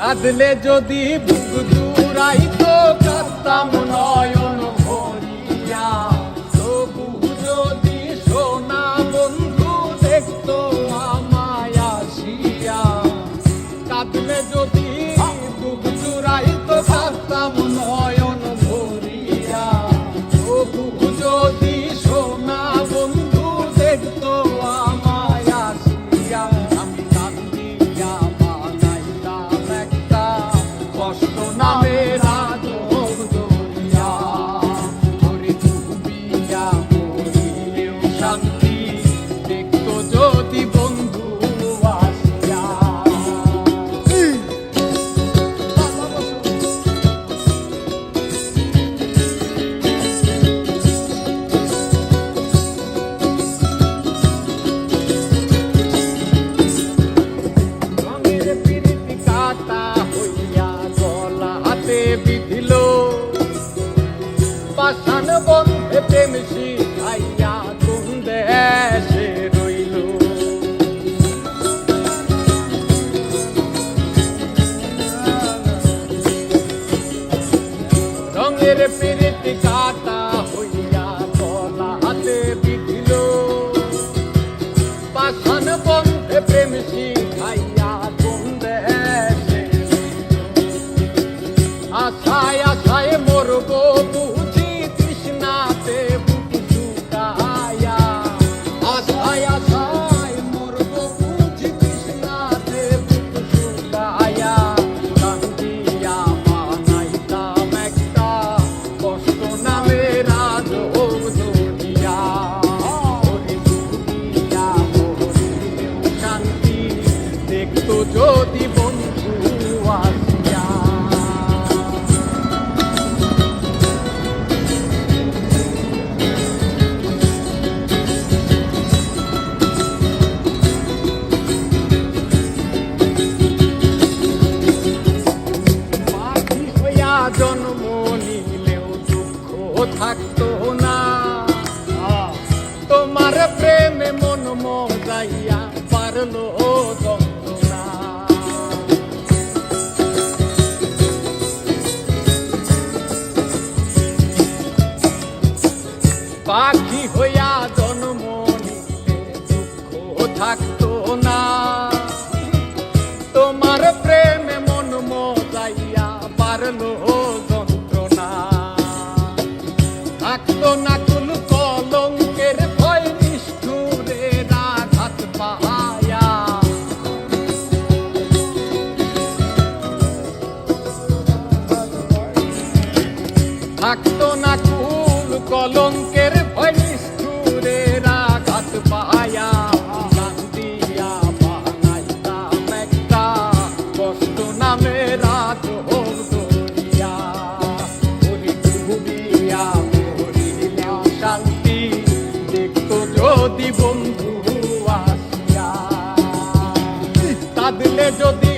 কাঁদলে যদি বুক জুড়াইতো কাঁদতাম নয়ন ভরিয়া, তবু যদি সোনা বন্ধু দেখতো আমায় আসিয়া। কাঁদলে যদি বুক জুড়াইতো কাঁদতাম নয়ন ভরিয়া, তবু যদি সোনা বন্ধু দেখতো আমায় আসিয়া। আমি কান্দিয়া বানাইতাম একটা কষ্ট নামের আজব দরিয়া, ওরে ডুবিয়া মরিলেও শান্তি দেখতো যদি বন্ধু আসিয়া। রঙের পিরিতি কাটা হইয়া গলা হাতে বিধিল, পাষাণ বন্ধে প্রেম শিখাইয়া কোন দেশে রইল। রঙের পিরিতি কাটা হইয়া গলা হাতে বিধিল, পাষাণ বন্ধে প্রেম শিখাইয়া কোন দেশে রইল। আশায় আশায় মরব বুঝি তৃষ্ণাতে বুক শুকায়া, আশায় আশায় মরব বুঝি তৃষ্ণাতে বুক শুকায়া। কান্দিয়া বানাইতাম একটা কষ্ট নামের আজব দরিয়া, ওরে ডুবিয়া মরিলেও শান্তি দেখতো যদি বন্ধু আসিয়া। পাখি হইয়া জন্ম নিলেও দুঃখ থাকতো না, তোমার প্রেমে মন মজাইয়া পারলো যন্ত্রণা। পাখি হইয়া জন্ম নিলে দুঃখ থাকতো না, তোমার প্রেমে মন মজাইয়া পারলো যন্ত্রণা। থাকতো না কোন কলঙ্কের ভয় নিষ্ঠুরের আঘাত পাহায়া। থাকতো না কুল কলঙ্কের ভয় নিষ্ঠুরের আঘাত পাহায়া। কান্দিয়া বানাইতাম একটা কষ্ট নামের আজব দরিয়া, ওরে ডুবিয়া মরিলেও শান্তি দেখতো যদি বন্ধু আসিয়া। কাঁদলে যদি